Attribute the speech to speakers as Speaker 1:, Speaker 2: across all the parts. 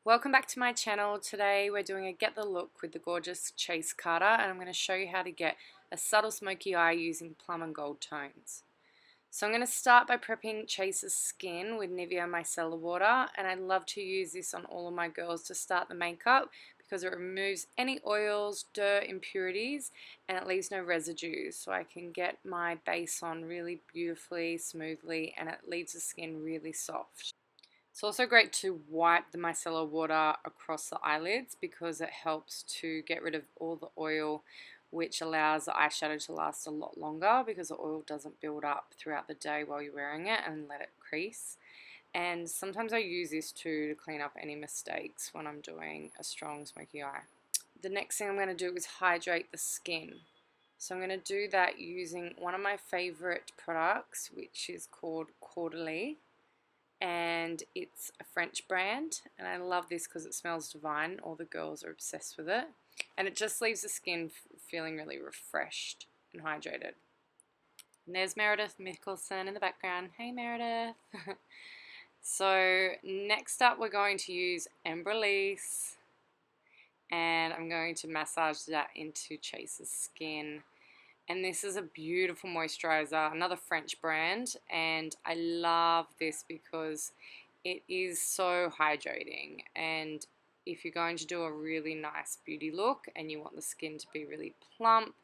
Speaker 1: Welcome back to my channel. Today we're doing a Get the Look with the gorgeous Chase Carter, and I'm going to show you how to get a subtle smoky eye using plum and gold tones. So I'm going to start by prepping Chase's skin with Nivea Micellar water, and I love to use this on all of my girls to start the makeup because it removes any oils, dirt, impurities, and it leaves no residue, so I can get my base on really beautifully, smoothly, and it leaves the skin really soft. It's also great to wipe the micellar water across the eyelids because it helps to get rid of all the oil, which allows the eyeshadow to last a lot longer because the oil doesn't build up throughout the day while you're wearing it and let it crease. And sometimes I use this too to clean up any mistakes when I'm doing a strong smoky eye. The next thing I'm going to do is hydrate the skin. So I'm going to do that using one of my favorite products, which is called Caudalie. And it's a French brand, and I love this because it smells divine. All the girls are obsessed with it, and it just leaves the skin feeling really refreshed and hydrated. And there's Meredith Mickelson in the background. Hey Meredith. So next up we're going to use Embryolisse, and I'm going to massage that into Chase's skin. And this is a beautiful moisturizer, another French brand, and I love this because it is so hydrating. And if you're going to do a really nice beauty look and you want the skin to be really plump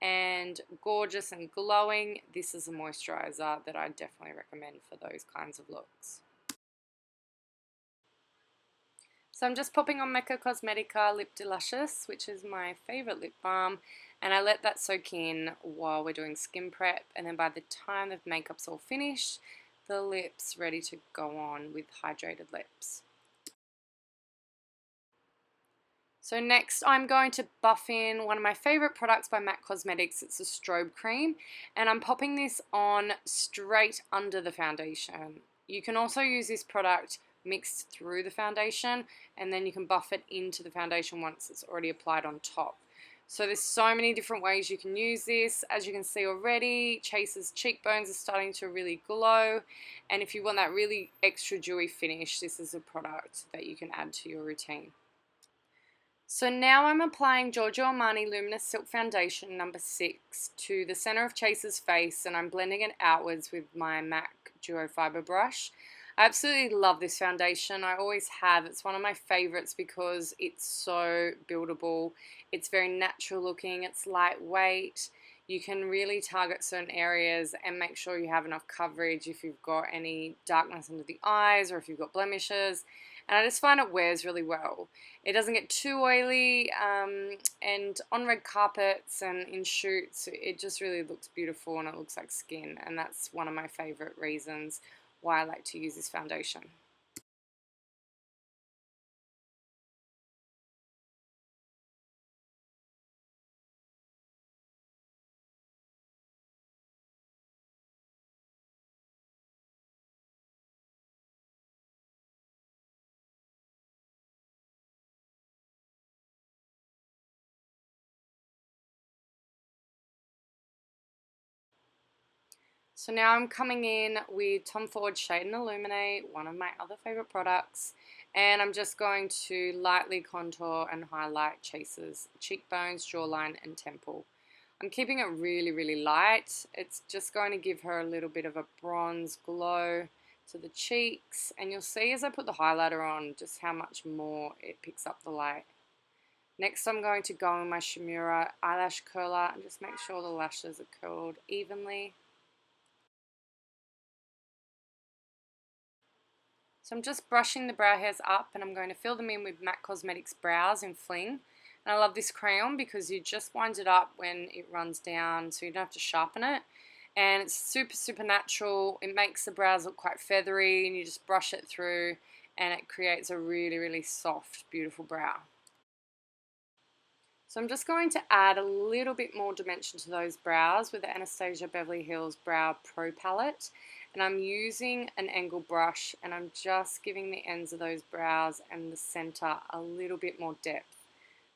Speaker 1: and gorgeous and glowing, this is a moisturizer that I definitely recommend for those kinds of looks. So I'm just popping on Mecca Cosmetica Lip Delicious, which is my favorite lip balm, and I let that soak in while we're doing skin prep, and then by the time the makeup's all finished, the lip's ready to go on with hydrated lips. So next I'm going to buff in one of my favorite products by MAC Cosmetics. It's a Strobe cream, and I'm popping this on straight under the foundation. You can also use this product mixed through the foundation, and then you can buff it into the foundation once it's already applied on top. So there's so many different ways you can use this. As you can see already, Chase's cheekbones are starting to really glow, and if you want that really extra dewy finish, this is a product that you can add to your routine. So now I'm applying Giorgio Armani Luminous Silk Foundation number 6 to the center of Chase's face, and I'm blending it outwards with my MAC Duo Fiber brush. I absolutely love this foundation. I always have. It's one of my favorites because it's so buildable. It's very natural looking. It's lightweight. You can really target certain areas and make sure you have enough coverage if you've got any darkness under the eyes or if you've got blemishes. And I just find it wears really well. It doesn't get too oily, and on red carpets and in shoots, it just really looks beautiful and it looks like skin. And that's one of my favorite reasons why I like to use this foundation. So now I'm coming in with Tom Ford Shade and Illuminate, one of my other favorite products, and I'm just going to lightly contour and highlight Chase's cheekbones, jawline, and temple. I'm keeping it really, really light. It's just going to give her a little bit of a bronze glow to the cheeks, and you'll see as I put the highlighter on just how much more it picks up the light. Next I'm going to go in my Uemura eyelash curler and just make sure the lashes are curled evenly. So I'm just brushing the brow hairs up, and I'm going to fill them in with MAC Cosmetics Brows in Fling. And I love this crayon because you just wind it up when it runs down, so you don't have to sharpen it. And it's super, super natural. It makes the brows look quite feathery, and you just brush it through, and it creates a really, really soft, beautiful brow. So I'm just going to add a little bit more dimension to those brows with the Anastasia Beverly Hills Brow Pro Palette. And I'm using an angle brush, and I'm just giving the ends of those brows and the center a little bit more depth.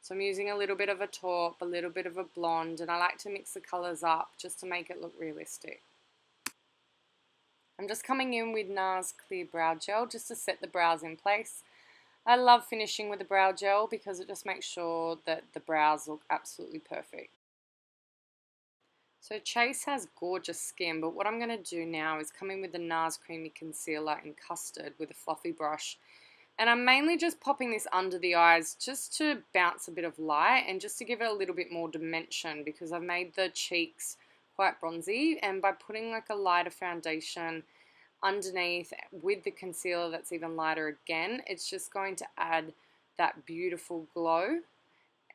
Speaker 1: So I'm using a little bit of a taupe, a little bit of a blonde, and I like to mix the colors up just to make it look realistic. I'm just coming in with Nars Clear Brow Gel just to set the brows in place. I love finishing with a brow gel because it just makes sure that the brows look absolutely perfect. So Chase has gorgeous skin, but what I'm going to do now is come in with the Nars Creamy Concealer in Custard with a fluffy brush. And I'm mainly just popping this under the eyes just to bounce a bit of light and just to give it a little bit more dimension, because I've made the cheeks quite bronzy, and by putting like a lighter foundation underneath with the concealer that's even lighter again, it's just going to add that beautiful glow.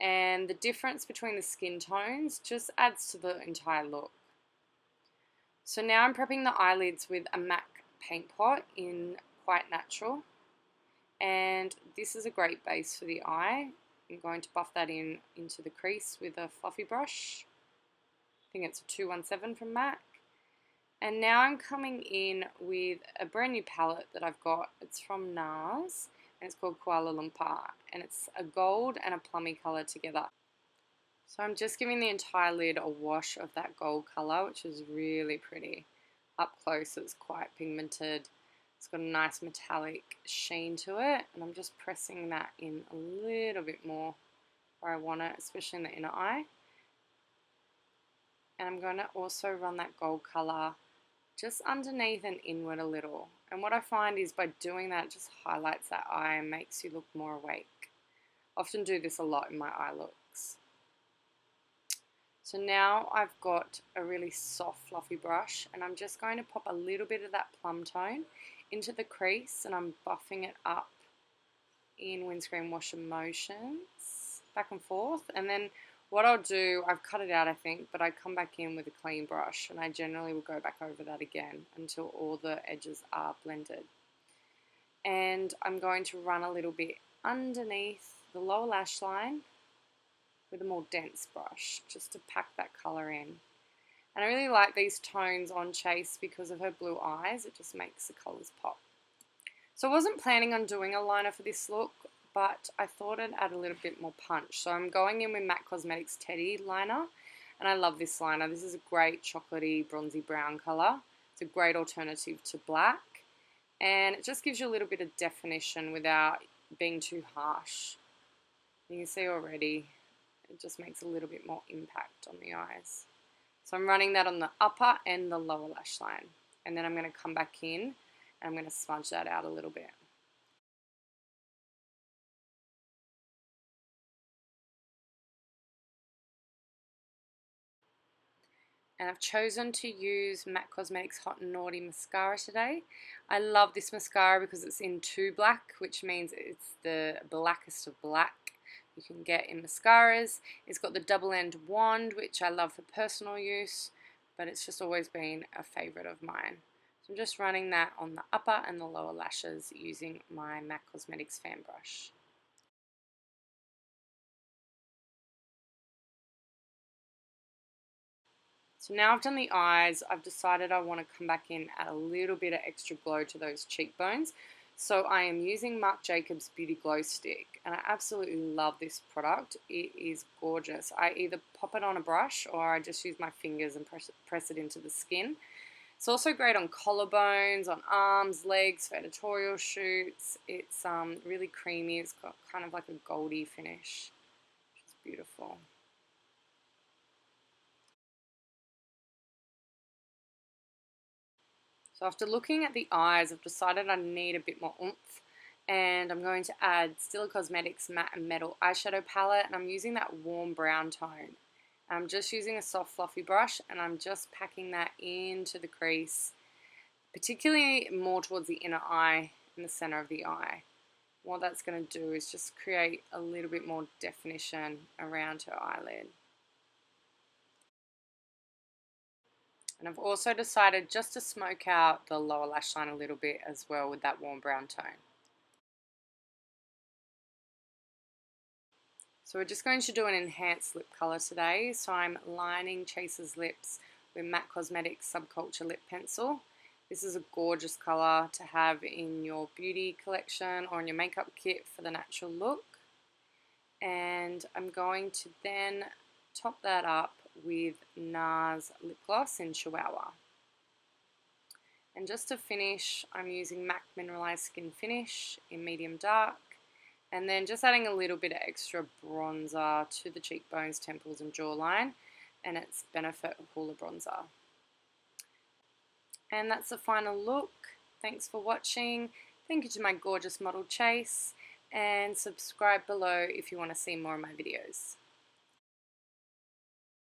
Speaker 1: And the difference between the skin tones just adds to the entire look. So now I'm prepping the eyelids with a MAC paint pot in Quite Natural, and this is a great base for the eye. I'm going to buff that into the crease with a fluffy brush. I think it's a 217 from MAC. And now I'm coming in with a brand new palette that I've got. It's from Nars, and it's called Kuala Lumpur, and it's a gold and a plummy colour together. So I'm just giving the entire lid a wash of that gold colour, which is really pretty. Up close it's quite pigmented. It's got a nice metallic sheen to it, and I'm just pressing that in a little bit more where I want it, especially in the inner eye. And I'm going to also run that gold colour just underneath and inward a little. And what I find is by doing that, it just highlights that eye and makes you look more awake. I often do this a lot in my eye looks. So now I've got a really soft fluffy brush, and I'm just going to pop a little bit of that plum tone into the crease, and I'm buffing it up in windscreen washer motions, back and forth. And then what I'll do, I've cut it out I think, but I come back in with a clean brush, and I generally will go back over that again until all the edges are blended. And I'm going to run a little bit underneath the lower lash line with a more dense brush, just to pack that colour in. And I really like these tones on Chase because of her blue eyes. It just makes the colours pop. So I wasn't planning on doing a liner for this look, but I thought I'd add a little bit more punch. So I'm going in with MAC Cosmetics Teddy liner, and I love this liner. This is a great chocolatey bronzy brown colour. It's a great alternative to black, and it just gives you a little bit of definition without being too harsh. You can see already it just makes a little bit more impact on the eyes. So I'm running that on the upper and the lower lash line, and then I'm going to come back in and I'm going to smudge that out a little bit. And I've chosen to use MAC Cosmetics Hot and Naughty Mascara today. I love this mascara because it's in 2 black, which means it's the blackest of black you can get in mascaras. It's got the double end wand, which I love for personal use, but it's just always been a favourite of mine. So I'm just running that on the upper and the lower lashes using my MAC Cosmetics fan brush. So now I've done the eyes, I've decided I want to come back in, add a little bit of extra glow to those cheekbones. So I am using Marc Jacobs Beauty Glow Stick, and I absolutely love this product. It is gorgeous. I either pop it on a brush or I just use my fingers and press it into the skin. It's also great on collarbones, on arms, legs, for editorial shoots. It's really creamy. It's got kind of like a goldy finish, which is beautiful. So after looking at the eyes, I've decided I need a bit more oomph, and I'm going to add Stila Cosmetics Matte and Metal Eyeshadow Palette, and I'm using that warm brown tone. I'm just using a soft fluffy brush, and I'm just packing that into the crease, particularly more towards the inner eye and the center of the eye. What that's going to do is just create a little bit more definition around her eyelid. And I've also decided just to smoke out the lower lash line a little bit as well with that warm brown tone. So we're just going to do an enhanced lip colour today. So I'm lining Chase's lips with MAC Cosmetics Subculture Lip Pencil. This is a gorgeous colour to have in your beauty collection or in your makeup kit for the natural look. And I'm going to then top that up with Nars Lip Gloss in Chihuahua. And just to finish, I'm using MAC Mineralise Skin Finish in medium dark. And then just adding a little bit of extra bronzer to the cheekbones, temples and jawline, and it's Benefit Hoola bronzer. And that's the final look. Thanks for watching. Thank you to my gorgeous model Chase, and subscribe below if you want to see more of my videos.